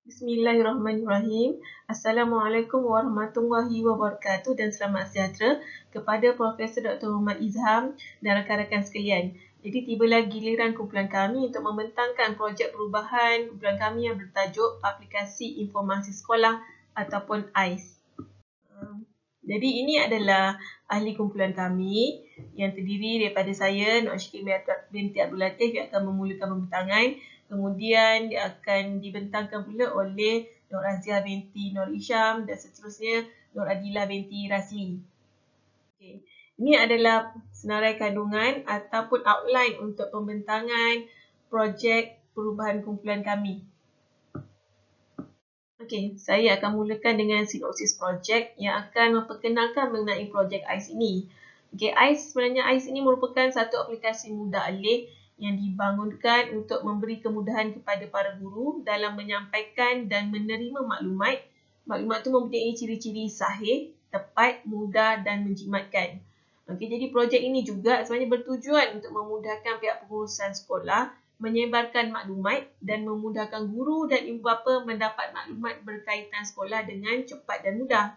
Bismillahirrahmanirrahim. Assalamualaikum warahmatullahi wabarakatuh dan selamat sejahtera kepada Profesor Dr. Muhammad Izham dan rakan-rakan sekalian. Jadi tibalah giliran kumpulan kami untuk membentangkan projek perubahan kumpulan kami yang bertajuk Aplikasi Informasi Sekolah ataupun AIS. Jadi ini adalah ahli kumpulan kami yang terdiri daripada saya, Nur Ashkimia binti Abdul Latif yang akan memulakan pembentangan. Kemudian dia akan dibentangkan pula oleh Nur Razia binti Nur Isham dan seterusnya Nur Adilah binti Rasli. Okay. Ini adalah senarai kandungan ataupun outline untuk pembentangan projek perubahan kumpulan kami. Okey, saya akan mulakan dengan sinopsis projek yang akan memperkenalkan mengenai projek AIS ini. Okey, sebenarnya AIS ini merupakan satu aplikasi mudah alih yang dibangunkan untuk memberi kemudahan kepada para guru dalam menyampaikan dan menerima maklumat. Maklumat itu mempunyai ciri-ciri sahih, tepat, mudah dan menjimatkan. Okey, jadi projek ini juga sebenarnya bertujuan untuk memudahkan pihak pengurusan sekolah menyebarkan maklumat dan memudahkan guru dan ibu bapa mendapat maklumat berkaitan sekolah dengan cepat dan mudah.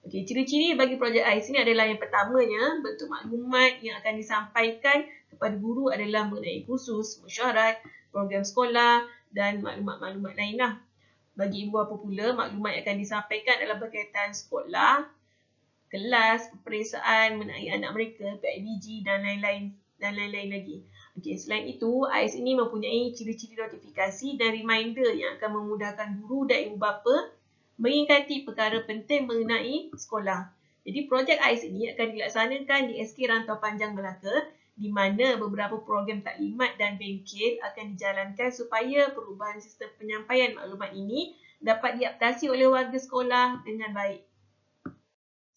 Okey, ciri-ciri bagi projek AIS ini adalah yang pertamanya, bentuk maklumat yang akan disampaikan kepada guru adalah mengenai kursus, mesyuarat, program sekolah dan maklumat-maklumat lainlah. Bagi ibu bapa pula, maklumat yang akan disampaikan adalah berkaitan sekolah, kelas, peperiksaan mengenai anak mereka, PIBG dan lain-lain lagi. Okey, selain itu, AIS ini mempunyai ciri-ciri notifikasi dan reminder yang akan memudahkan guru dan ibu bapa mengingati perkara penting mengenai sekolah. Jadi, projek AIS ini akan dilaksanakan di SK Rantau Panjang Melaka, di mana beberapa program taklimat dan bengkel akan dijalankan supaya perubahan sistem penyampaian maklumat ini dapat diadaptasi oleh warga sekolah dengan baik.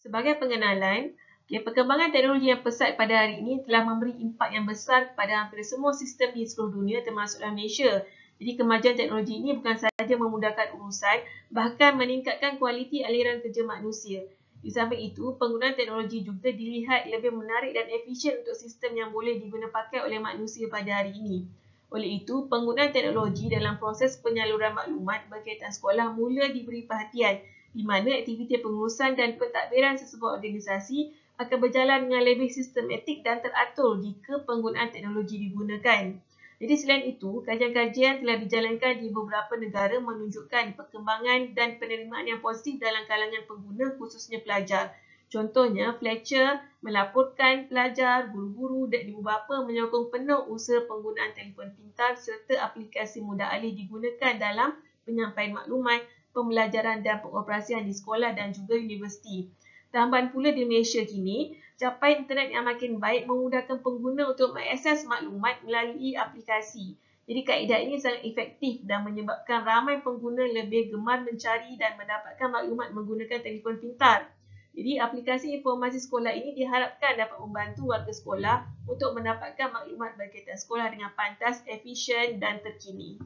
Sebagai pengenalan, perkembangan teknologi yang pesat pada hari ini telah memberi impak yang besar kepada hampir semua sistem di seluruh dunia termasuk Malaysia. Jadi kemajuan teknologi ini bukan sahaja memudahkan urusan, bahkan meningkatkan kualiti aliran kerja manusia. Di samping itu, penggunaan teknologi juga dilihat lebih menarik dan efisien untuk sistem yang boleh digunapakai oleh manusia pada hari ini. Oleh itu, penggunaan teknologi dalam proses penyaluran maklumat berkaitan sekolah mula diberi perhatian, di mana aktiviti pengurusan dan pentadbiran sesebuah organisasi akan berjalan dengan lebih sistematik dan teratur jika penggunaan teknologi digunakan. Jadi selain itu, kajian-kajian telah dijalankan di beberapa negara menunjukkan perkembangan dan penerimaan yang positif dalam kalangan pengguna khususnya pelajar. Contohnya, Fletcher melaporkan pelajar, guru-guru dan ibu bapa menyokong penuh usaha penggunaan telefon pintar serta aplikasi mudah alih digunakan dalam penyampaian maklumat, pembelajaran dan pengoperasian di sekolah dan juga universiti. Tambahan pula di Malaysia kini, capaian internet yang makin baik memudahkan pengguna untuk mengakses maklumat melalui aplikasi. Jadi kaedah ini sangat efektif dan menyebabkan ramai pengguna lebih gemar mencari dan mendapatkan maklumat menggunakan telefon pintar. Jadi aplikasi informasi sekolah ini diharapkan dapat membantu warga sekolah untuk mendapatkan maklumat berkaitan sekolah dengan pantas, efisien dan terkini.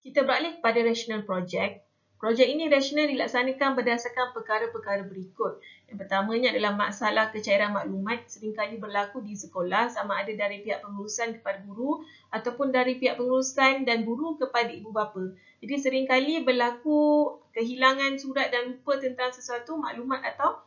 Kita beralih kepada rational project. Projek ini rasional dilaksanakan berdasarkan perkara-perkara berikut. Yang pertamanya adalah masalah kecairan maklumat seringkali berlaku di sekolah sama ada dari pihak pengurusan kepada guru ataupun dari pihak pengurusan dan guru kepada ibu bapa. Jadi seringkali berlaku kehilangan surat dan lupa tentang sesuatu maklumat atau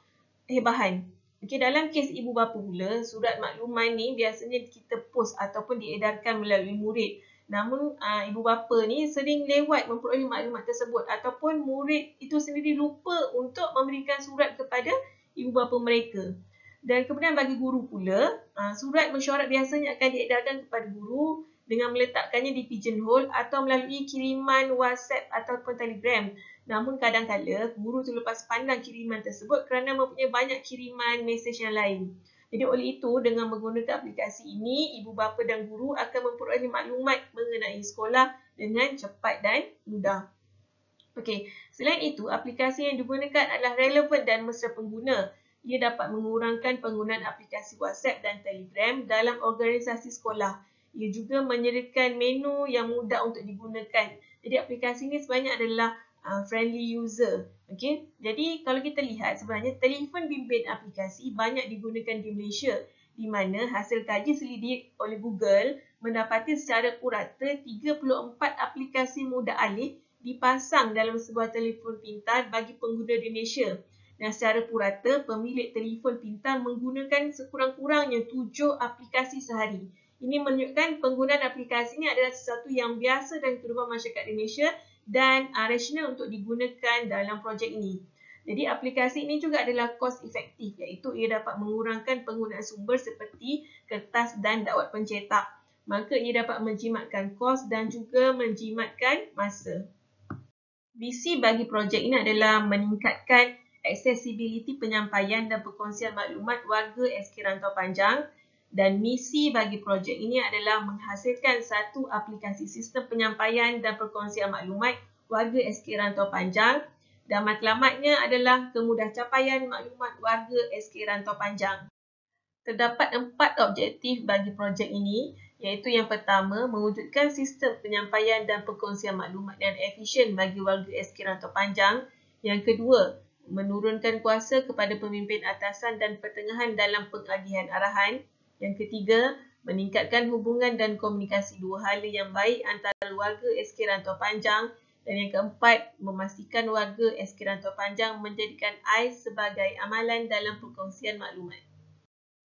bahan. Okey, dalam kes ibu bapa pula, surat maklumat ni biasanya kita post ataupun diedarkan melalui murid. Namun ibu bapa ni sering lewat memperoleh maklumat tersebut ataupun murid itu sendiri lupa untuk memberikan surat kepada ibu bapa mereka. Dan kemudian bagi guru pula, surat mesyuarat biasanya akan diedarkan kepada guru dengan meletakkannya di pigeonhole atau melalui kiriman WhatsApp ataupun Telegram. Namun kadang-kala guru terlepas pandang kiriman tersebut kerana mempunyai banyak kiriman mesej yang lain. Jadi oleh itu, dengan menggunakan aplikasi ini, ibu bapa dan guru akan memperoleh maklumat mengenai sekolah dengan cepat dan mudah. Okey, selain itu, aplikasi yang digunakan adalah relevan dan mesra pengguna. Ia dapat mengurangkan penggunaan aplikasi WhatsApp dan Telegram dalam organisasi sekolah. Ia juga menyediakan menu yang mudah untuk digunakan. Jadi aplikasi ini sebenarnya adalah friendly user. Okey, jadi kalau kita lihat sebenarnya telefon bimbit aplikasi banyak digunakan di Malaysia, di mana hasil kaji selidik oleh Google mendapati secara purata 34 aplikasi mudah alih dipasang dalam sebuah telefon pintar bagi pengguna di Malaysia. Dan secara purata, pemilik telefon pintar menggunakan sekurang-kurangnya 7 aplikasi sehari. Ini menunjukkan penggunaan aplikasi ini adalah sesuatu yang biasa dan kedua masyarakat di Malaysia dan rasional untuk digunakan dalam projek ini. Jadi aplikasi ini juga adalah cost efektif, iaitu ia dapat mengurangkan penggunaan sumber seperti kertas dan dakwat pencetak. Maka ia dapat menjimatkan kos dan juga menjimatkan masa. Visi bagi projek ini adalah meningkatkan aksesibiliti penyampaian dan perkongsian maklumat warga SK Rantau Panjang. Dan misi bagi projek ini adalah menghasilkan satu aplikasi sistem penyampaian dan perkongsian maklumat warga SK Rantau Panjang. Dan matlamatnya adalah kemudahan maklumat warga SK Rantau Panjang. Terdapat 4 objektif bagi projek ini, iaitu yang pertama, mewujudkan sistem penyampaian dan perkongsian maklumat yang efisien bagi warga SK Rantau Panjang. Yang kedua, menurunkan kuasa kepada pemimpin atasan dan pertengahan dalam pengagihan arahan. Yang ketiga, meningkatkan hubungan dan komunikasi dua hala yang baik antara warga SK Rantau Panjang. Dan yang keempat, memastikan warga SK Rantau Panjang menjadikan AIS sebagai amalan dalam perkongsian maklumat.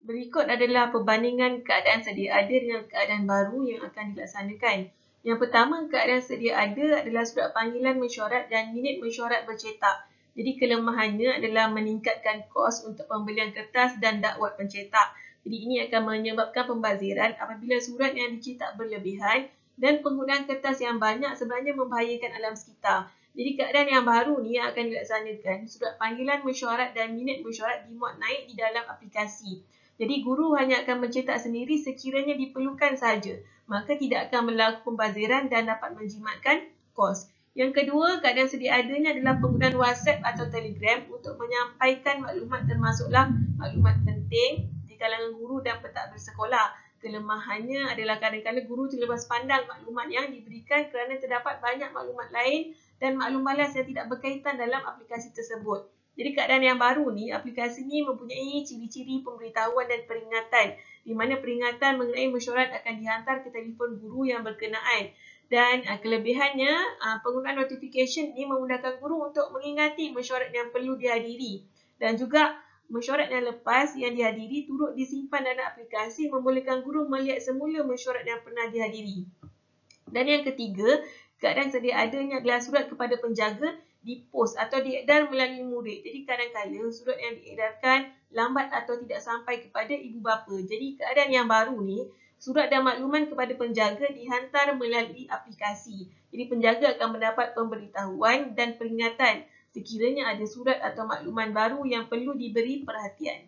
Berikut adalah perbandingan keadaan sedia ada dengan keadaan baru yang akan dilaksanakan. Yang pertama, keadaan sedia ada adalah surat panggilan mesyuarat dan minit mesyuarat bercetak. Jadi kelemahannya adalah meningkatkan kos untuk pembelian kertas dan dakwat pencetak. Jadi ini akan menyebabkan pembaziran apabila surat yang dicetak berlebihan dan penggunaan kertas yang banyak sebenarnya membahayakan alam sekitar. Jadi keadaan yang baru ni yang akan dilaksanakan, surat panggilan mesyuarat dan minit mesyuarat dimuat naik di dalam aplikasi. Jadi guru hanya akan mencetak sendiri sekiranya diperlukan sahaja. Maka tidak akan berlaku pembaziran dan dapat menjimatkan kos. Yang kedua, keadaan sedia adanya adalah penggunaan WhatsApp atau Telegram untuk menyampaikan maklumat termasuklah maklumat penting di kalangan guru dan pentadbir sekolah. Kelemahannya adalah kadang-kadang guru terlepas pandang maklumat yang diberikan kerana terdapat banyak maklumat lain dan maklum balas yang tidak berkaitan dalam aplikasi tersebut. Jadi keadaan yang baru ni, aplikasi ni mempunyai ciri-ciri pemberitahuan dan peringatan di mana peringatan mengenai mesyuarat akan dihantar ke telefon guru yang berkenaan. Dan kelebihannya, penggunaan notification ni memudahkan guru untuk mengingati mesyuarat yang perlu dihadiri. Dan juga mesyuarat yang lepas yang dihadiri turut disimpan dalam aplikasi membolehkan guru melihat semula mesyuarat yang pernah dihadiri. Dan yang ketiga, keadaan sedia adanya adalah surat kepada penjaga dipost atau diedar melalui murid. Jadi kadang-kadang surat yang diedarkan lambat atau tidak sampai kepada ibu bapa. Jadi keadaan yang baru ni, surat dan makluman kepada penjaga dihantar melalui aplikasi. Jadi penjaga akan mendapat pemberitahuan dan peringatan sekiranya ada surat atau makluman baru yang perlu diberi perhatian.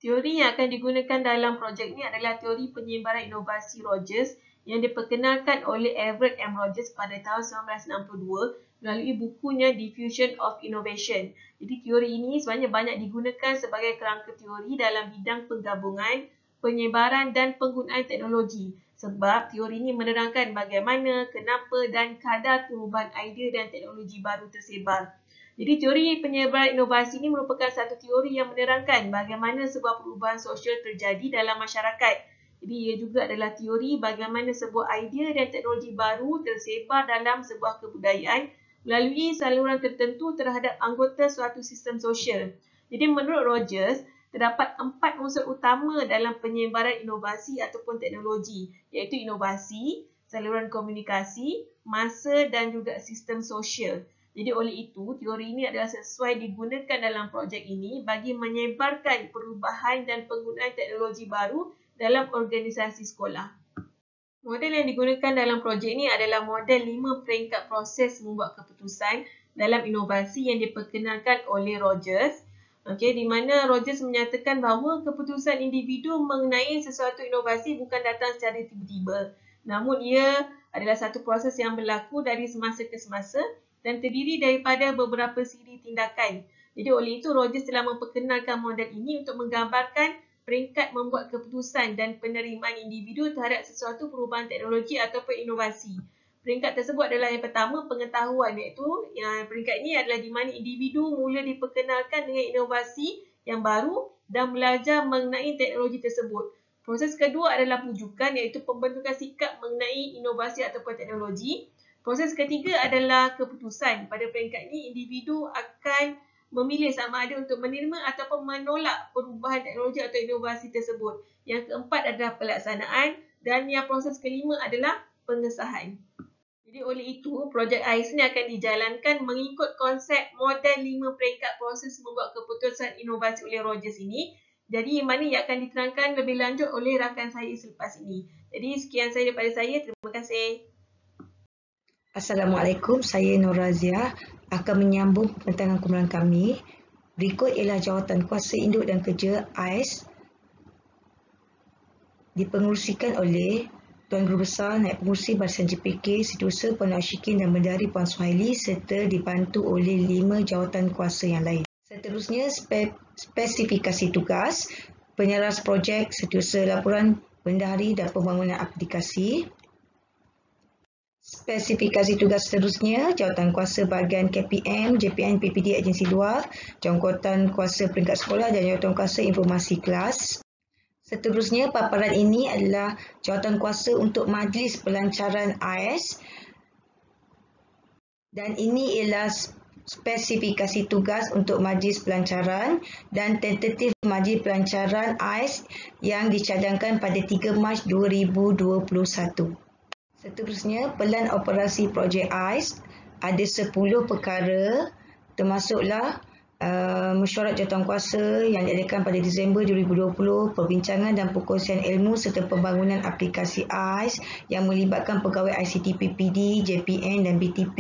Teori yang akan digunakan dalam projek ini adalah teori penyebaran inovasi Rogers yang diperkenalkan oleh Everett M. Rogers pada tahun 1962 melalui bukunya Diffusion of Innovation. Jadi teori ini sebenarnya banyak digunakan sebagai kerangka teori dalam bidang penggabungan, penyebaran dan penggunaan teknologi. Sebab teori ini menerangkan bagaimana, kenapa dan kadar perubahan idea dan teknologi baru tersebar. Jadi teori penyebaran inovasi ini merupakan satu teori yang menerangkan bagaimana sebuah perubahan sosial terjadi dalam masyarakat. Jadi ia juga adalah teori bagaimana sebuah idea dan teknologi baru tersebar dalam sebuah kebudayaan melalui saluran tertentu terhadap anggota suatu sistem sosial. Jadi menurut Rogers, terdapat 4 unsur utama dalam penyebaran inovasi ataupun teknologi, iaitu inovasi, saluran komunikasi, masa dan juga sistem sosial. Jadi oleh itu, teori ini adalah sesuai digunakan dalam projek ini bagi menyebarkan perubahan dan penggunaan teknologi baru dalam organisasi sekolah. Model yang digunakan dalam projek ini adalah model 5 peringkat proses membuat keputusan dalam inovasi yang diperkenalkan oleh Rogers. Di mana Rogers menyatakan bahawa keputusan individu mengenai sesuatu inovasi bukan datang secara tiba-tiba. Namun ia adalah satu proses yang berlaku dari semasa ke semasa dan terdiri daripada beberapa siri tindakan. Jadi oleh itu Rogers telah memperkenalkan model ini untuk menggambarkan peringkat membuat keputusan dan penerimaan individu terhadap sesuatu perubahan teknologi ataupun inovasi. Peringkat tersebut adalah yang pertama, pengetahuan, iaitu peringkat ini adalah di mana individu mula diperkenalkan dengan inovasi yang baru dan belajar mengenai teknologi tersebut. Proses kedua adalah pujukan, iaitu pembentukan sikap mengenai inovasi ataupun teknologi. Proses ketiga adalah keputusan. Pada peringkat ini, individu akan memilih sama ada untuk menerima ataupun menolak perubahan teknologi atau inovasi tersebut. Yang keempat adalah pelaksanaan dan yang proses kelima adalah pengesahan. Jadi oleh itu, projek AIS ini akan dijalankan mengikut konsep model 5 peringkat proses membuat keputusan inovasi oleh Rogers ini. Jadi mana yang akan diterangkan lebih lanjut oleh rakan saya selepas ini. Jadi sekian saja daripada saya. Terima kasih. Assalamualaikum, saya Nur Razia akan menyambung pentangan kumpulan kami. Berikut ialah jawatan kuasa induk dan kerja AIS dipengerusikan oleh Tuan Guru Besar Naib Pengerusi Barisan JPK, Setiausaha Puan Ashikin dan Mendahari Puan Suhaili serta dibantu oleh 5 jawatan kuasa yang lain. Seterusnya, spesifikasi tugas, penyaras projek, Setiausaha Laporan, Bendahari dan Pembangunan Aplikasi. Spesifikasi tugas seterusnya, jawatan kuasa bahagian KPM, JPN, PPD, agensi luar, jawatan kuasa peringkat sekolah dan jawatan kuasa informasi kelas. Seterusnya, paparan ini adalah jawatan kuasa untuk Majlis Pelancaran AIS dan ini ialah spesifikasi tugas untuk Majlis Pelancaran dan tentatif Majlis Pelancaran AIS yang dicadangkan pada 3 Mac 2021. Seterusnya, pelan operasi projek AIS ada 10 perkara termasuklah mesyuarat jawatankuasa yang diadakan pada Disember 2020, perbincangan dan perkongsian ilmu serta pembangunan aplikasi AIS yang melibatkan pegawai ICT PPD, JPN dan BTP,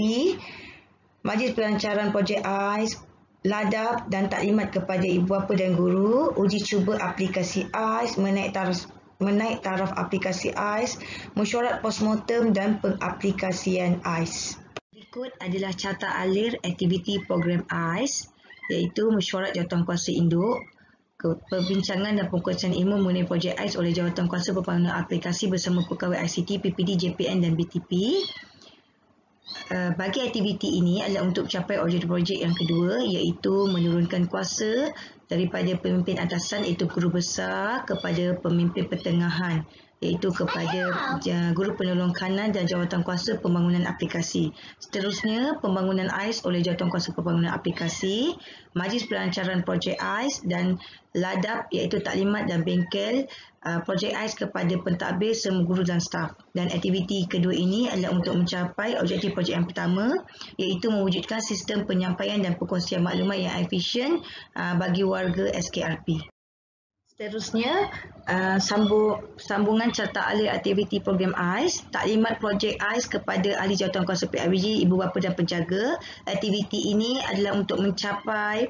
Majlis Pelancaran projek AIS, ladap dan taklimat kepada ibu bapa dan guru, uji cuba aplikasi AIS, menaik taraf aplikasi AIS, mesyuarat postmortem dan pengaplikasian AIS. Berikut adalah carta alir aktiviti program AIS iaitu mesyuarat jawatankuasa induk, perbincangan dan perkongsian ilmu mengenai projek AIS oleh jawatankuasa pembangunan aplikasi bersama pegawai ICT, PPD, JPN dan BTP. Bagi aktiviti ini adalah untuk mencapai objektif projek yang kedua iaitu menurunkan kuasa daripada pemimpin atasan iaitu guru besar kepada pemimpin pertengahan iaitu kepada guru penolong kanan dan jawatankuasa pembangunan aplikasi. Seterusnya, pembangunan AIS oleh jawatankuasa pembangunan aplikasi, Majlis Pelancaran projek AIS dan ladap iaitu taklimat dan bengkel projek AIS kepada pentadbir semua guru dan staf. Dan aktiviti kedua ini adalah untuk mencapai objektif projek yang pertama iaitu mewujudkan sistem penyampaian dan perkongsian maklumat yang efisien bagi warga SKRP. Seterusnya, sambungan carta alir aktiviti program AIS, taklimat projek AIS kepada ahli jawatankuasa PIBG, ibu bapa dan penjaga. Aktiviti ini adalah untuk mencapai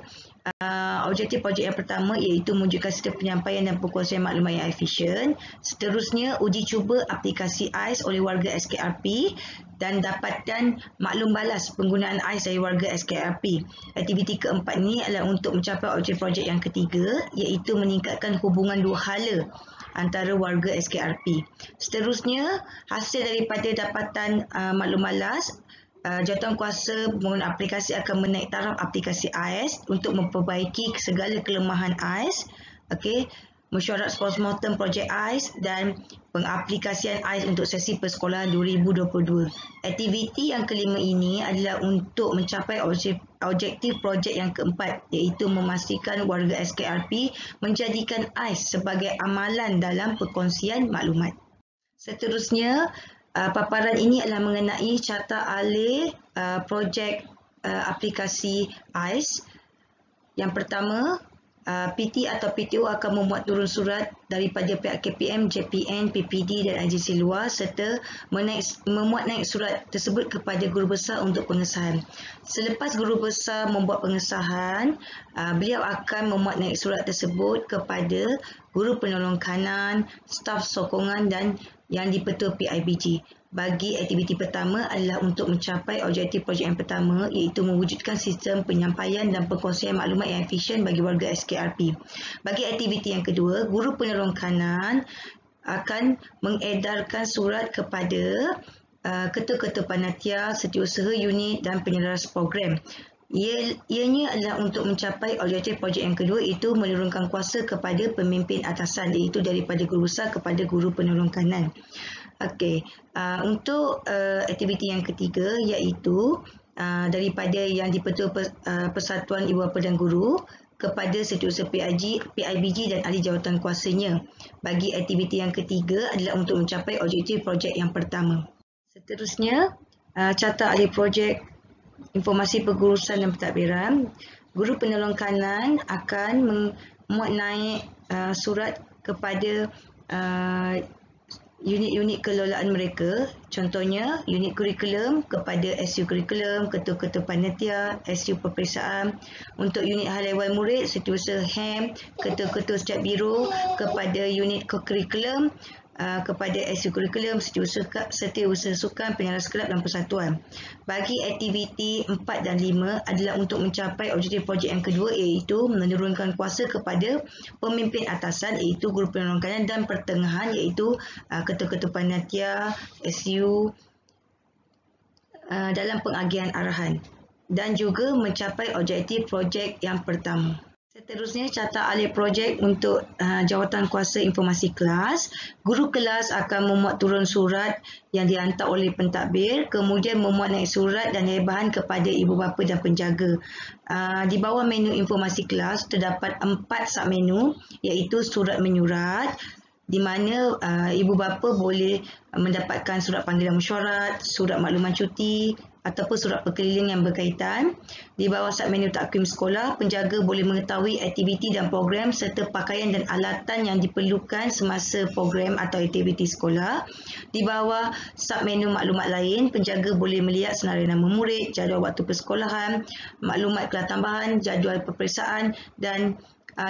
objektif projek yang pertama iaitu mewujudkan sistem penyampaian dan perkongsian maklumat yang efisien. Seterusnya, uji cuba aplikasi AIS oleh warga SKRP dan dapatkan maklum balas penggunaan AIS dari warga SKRP. Aktiviti keempat ini adalah untuk mencapai objektif projek yang ketiga iaitu meningkatkan hubungan dua hala antara warga SKRP. Seterusnya, hasil daripada dapatan maklum balas, jawatankuasa pembangunan aplikasi akan menaik taraf aplikasi AIS untuk memperbaiki segala kelemahan AIS. Okey, mesyuarat postmortem projek AIS dan pengaplikasian AIS untuk sesi persekolahan 2022. Aktiviti yang kelima ini adalah untuk mencapai objektif projek yang keempat iaitu memastikan warga SKRP menjadikan AIS sebagai amalan dalam perkongsian maklumat. Seterusnya, paparan ini adalah mengenai carta alih projek aplikasi AIS. Yang pertama, PT atau PTO akan memuat turun surat daripada pihak KPM, JPN, PPD dan agensi luar serta memuat naik surat tersebut kepada guru besar untuk pengesahan. Selepas guru besar membuat pengesahan, beliau akan memuat naik surat tersebut kepada guru penolong kanan, staf sokongan dan yang dipetua PIBG. Bagi aktiviti pertama adalah untuk mencapai objektif projek yang pertama iaitu mewujudkan sistem penyampaian dan perkongsian maklumat yang efisien bagi warga SKRP. Bagi aktiviti yang kedua, guru penolong kanan akan mengedarkan surat kepada ketua-ketua panitia, setiausaha unit dan penyelaras program. Ianya adalah untuk mencapai objektif projek yang kedua iaitu menurunkan kuasa kepada pemimpin atasan iaitu daripada guru besar kepada guru penolong kanan. Okey, untuk aktiviti yang ketiga iaitu daripada yang dipertua Persatuan Ibu Bapa dan Guru kepada Setiausaha PIBG dan ahli jawatan kuasanya. Bagi aktiviti yang ketiga adalah untuk mencapai objektif projek yang pertama. Seterusnya, carta ahli projek informasi pengurusan dan pentadbiran. Guru penolong kanan akan memuat naik surat kepada unit-unit kelolaan mereka, contohnya unit kurikulum kepada SU kurikulum, ketua-ketua panitia, SU peperiksaan. Untuk unit hal ehwal murid, Setiausaha HEM, ketua-ketua setiap biro kepada unit kurikulum, kepada SU kurikulum, Setiausaha Sukan, Penyaras Kelab dan Persatuan. Bagi aktiviti 4 dan 5 adalah untuk mencapai objektif projek yang kedua iaitu menurunkan kuasa kepada pemimpin atasan iaitu guru penolong kanan dan pertengahan iaitu ketua-ketua panitia, SU dalam pengagihan arahan dan juga mencapai objektif projek yang pertama. Seterusnya, carta ahli projek untuk jawatan kuasa informasi kelas. Guru kelas akan memuat turun surat yang dihantar oleh pentadbir, kemudian memuat naik surat dan bahan kepada ibu bapa dan penjaga. Di bawah menu informasi kelas terdapat 4 submenu iaitu surat menyurat, di mana ibu bapa boleh mendapatkan surat panggilan mesyuarat, surat makluman cuti ataupun surat perkeliling yang berkaitan. Di bawah submenu takvim sekolah, penjaga boleh mengetahui aktiviti dan program serta pakaian dan alatan yang diperlukan semasa program atau aktiviti sekolah. Di bawah submenu maklumat lain, penjaga boleh melihat senarai nama murid, jadual waktu persekolahan, maklumat kelas tambahan, jadual peperiksaan dan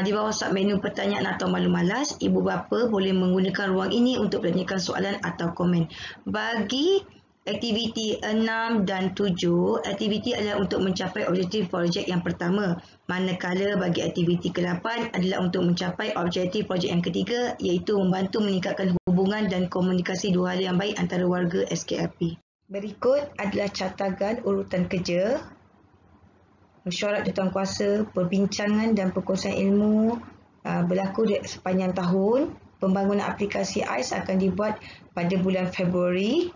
di bawah submenu pertanyaan atau maklum malas, ibu bapa boleh menggunakan ruang ini untuk menanyakan soalan atau komen. Bagi aktiviti 6 dan 7, aktiviti adalah untuk mencapai objektif projek yang pertama. Manakala bagi aktiviti ke-8 adalah untuk mencapai objektif projek yang ketiga iaitu membantu meningkatkan hubungan dan komunikasi dua hal yang baik antara warga SKRP. Berikut adalah catagan urutan kerja, mesyuarat jawatankuasa, perbincangan dan perkongsian ilmu berlaku sepanjang tahun. Pembangunan aplikasi AIS akan dibuat pada bulan Februari.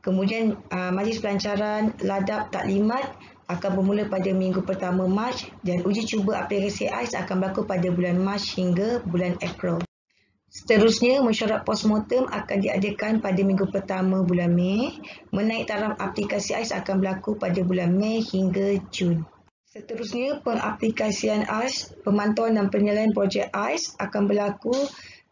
Kemudian majlis pelancaran ladap taklimat akan bermula pada minggu pertama Mac dan uji cuba aplikasi AIS akan berlaku pada bulan Mac hingga bulan April. Seterusnya, mesyuarat postmortem akan diadakan pada minggu pertama bulan Mei. Menaik taraf aplikasi AIS akan berlaku pada bulan Mei hingga Jun. Seterusnya, pengaplikasian AIS, pemantauan dan penilaian projek AIS akan berlaku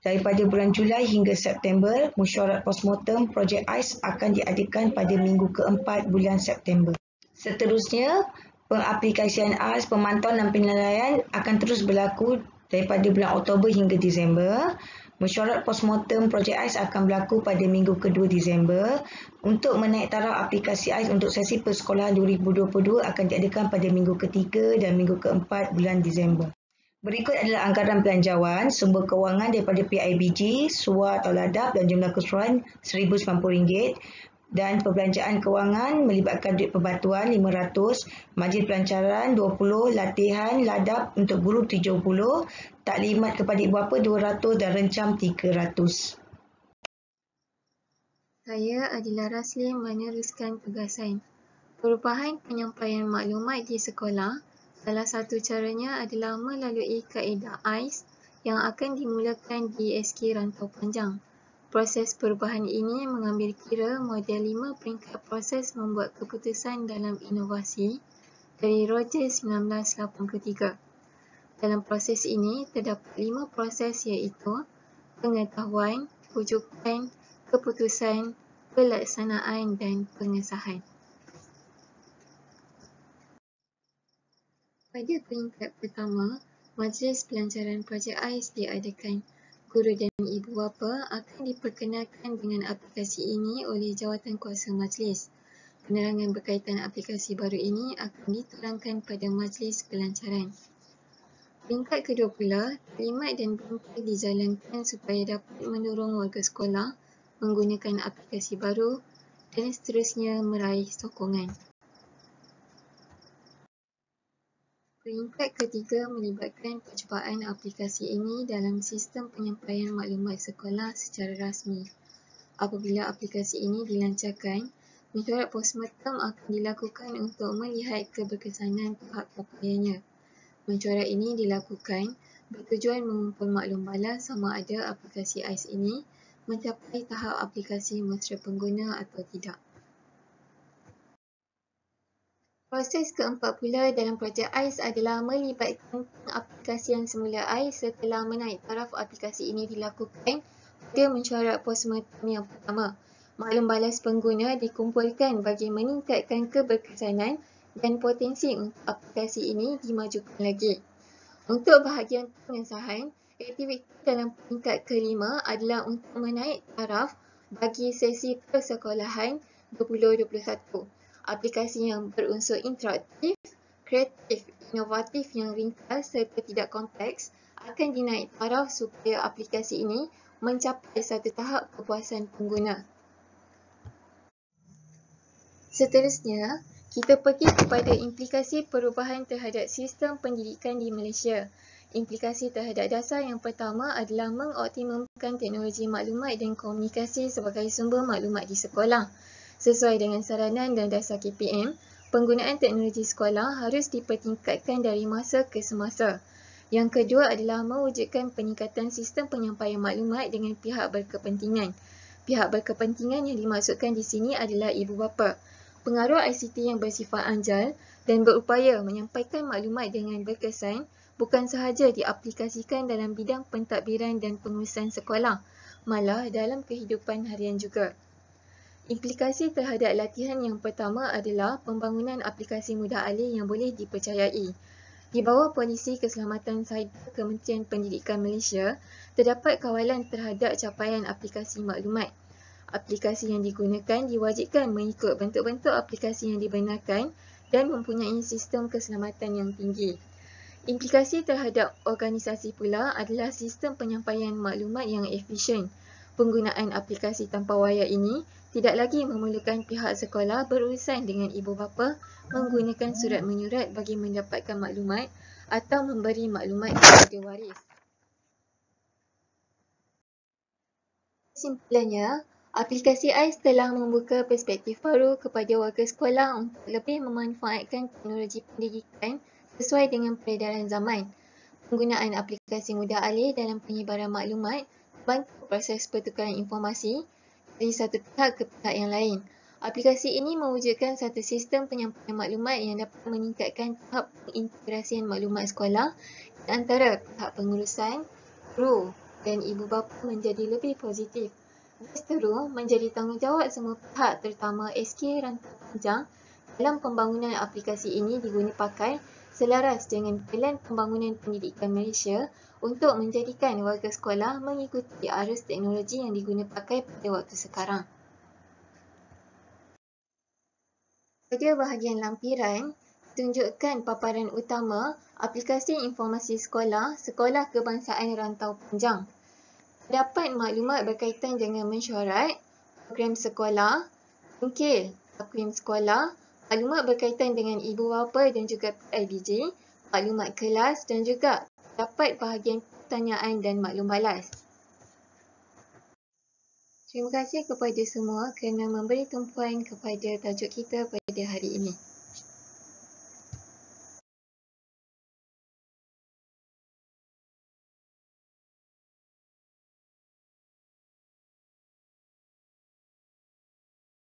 daripada bulan Julai hingga September. Mesyuarat postmortem projek AIS akan diadakan pada minggu keempat bulan September. Seterusnya, pengaplikasian AIS, pemantauan dan penilaian akan terus berlaku daripada bulan Oktober hingga Disember. Mesyuarat postmortem projek AIS akan berlaku pada minggu kedua Disember. Untuk menaik taraf aplikasi AIS untuk sesi persekolahan 2022 akan diadakan pada minggu ketiga dan minggu keempat bulan Disember. Berikut adalah anggaran belanjawan, sumber kewangan daripada PIBG, SUA atau ladap dan jumlah keseluruhan RM1,090 dan perbelanjaan kewangan melibatkan duit perbatuan 500, majlis pelancaran 20, latihan ladap untuk guru 70, taklimat kepada ibu bapa 200 dan rencam 300. Saya Adila Rasli meneruskan tugasan. Perubahan penyampaian maklumat di sekolah, salah satu caranya adalah melalui kaedah AIS yang akan dimulakan di SK Rantau Panjang. Proses perubahan ini mengambil kira model 5 peringkat proses membuat keputusan dalam inovasi dari Roger 1983. Dalam proses ini terdapat 5 proses iaitu pengetahuan, rujukan, keputusan, pelaksanaan dan pengesahan. Pada peringkat pertama, majlis pelancaran projek AIS diadakan. Guru dan ibu bapa akan diperkenalkan dengan aplikasi ini oleh jawatankuasa majlis. Penerangan berkaitan aplikasi baru ini akan diterangkan pada majlis pelancaran. Peringkat kedua pula, taklimat dan bingkai dijalankan supaya dapat mendorong warga sekolah menggunakan aplikasi baru dan seterusnya meraih sokongan. Peringkat ketiga melibatkan percubaan aplikasi ini dalam sistem penyampaian maklumat sekolah secara rasmi. Apabila aplikasi ini dilancarkan, mencoret postmortem akan dilakukan untuk melihat keberkesanan tahap capaiannya. Mencoret ini dilakukan bertujuan mengumpul maklum balas sama ada aplikasi AIS ini mencapai tahap aplikasi mesra pengguna atau tidak. Proses keempat pula dalam projek AIS adalah melibatkan aplikasi yang semula AIS setelah menaik taraf aplikasi ini dilakukan pada mencoret postmortem yang pertama. Maklum balas pengguna dikumpulkan bagi meningkatkan keberkesanan dan potensi untuk aplikasi ini dimajukan lagi. Untuk bahagian pengesahan, aktiviti dalam peringkat kelima adalah untuk menaik taraf bagi sesi persekolahan 2021. Aplikasi yang berunsur interaktif, kreatif, inovatif yang ringkas serta tidak kompleks akan dinaik taraf supaya aplikasi ini mencapai satu tahap kepuasan pengguna. Seterusnya, kita pergi kepada implikasi perubahan terhadap sistem pendidikan di Malaysia. Implikasi terhadap dasar yang pertama adalah mengoptimumkan teknologi maklumat dan komunikasi sebagai sumber maklumat di sekolah. Sesuai dengan saranan dan dasar KPM, penggunaan teknologi sekolah harus dipertingkatkan dari masa ke semasa. Yang kedua adalah mewujudkan peningkatan sistem penyampaian maklumat dengan pihak berkepentingan. Pihak berkepentingan yang dimaksudkan di sini adalah ibu bapa. Pengaruh ICT yang bersifat anjal dan berupaya menyampaikan maklumat dengan berkesan bukan sahaja diaplikasikan dalam bidang pentadbiran dan pengurusan sekolah, malah dalam kehidupan harian juga. Implikasi terhadap latihan yang pertama adalah pembangunan aplikasi mudah alih yang boleh dipercayai. Di bawah Polisi Keselamatan Cyber Kementerian Pendidikan Malaysia, terdapat kawalan terhadap capaian aplikasi maklumat. Aplikasi yang digunakan diwajibkan mengikut bentuk-bentuk aplikasi yang dibenarkan dan mempunyai sistem keselamatan yang tinggi. Implikasi terhadap organisasi pula adalah sistem penyampaian maklumat yang efisien. Penggunaan aplikasi tanpa wayar ini tidak lagi memerlukan pihak sekolah berurusan dengan ibu bapa menggunakan surat menyurat bagi mendapatkan maklumat atau memberi maklumat kepada waris. Kesimpulannya, aplikasi AIS telah membuka perspektif baru kepada warga sekolah untuk lebih memanfaatkan teknologi pendidikan sesuai dengan peredaran zaman. Penggunaan aplikasi mudah alih dalam penyebaran maklumat membantu proses pertukaran informasi dari satu pihak ke pihak yang lain. Aplikasi ini mewujudkan satu sistem penyampaian maklumat yang dapat meningkatkan tahap pengintegrasian maklumat sekolah di antara pihak pengurusan, guru dan ibu bapa menjadi lebih positif. Seterusnya, menjadi tanggungjawab semua pihak terutama SK Rantau Panjang dalam pembangunan aplikasi ini diguna pakai selaras dengan Pelan Pembangunan Pendidikan Malaysia untuk menjadikan warga sekolah mengikuti arus teknologi yang diguna pakai pada waktu sekarang. Pada bahagian lampiran, tunjukkan paparan utama aplikasi informasi sekolah Sekolah Kebangsaan Rantau Panjang. Terdapat maklumat berkaitan dengan mesyuarat, program sekolah, bengkel, takvim sekolah, maklumat berkaitan dengan ibu bapa dan juga PIBG, maklumat kelas dan juga terdapat bahagian pertanyaan dan maklum balas. Terima kasih kepada semua kerana memberi tumpuan kepada tajuk kita pada hari ini.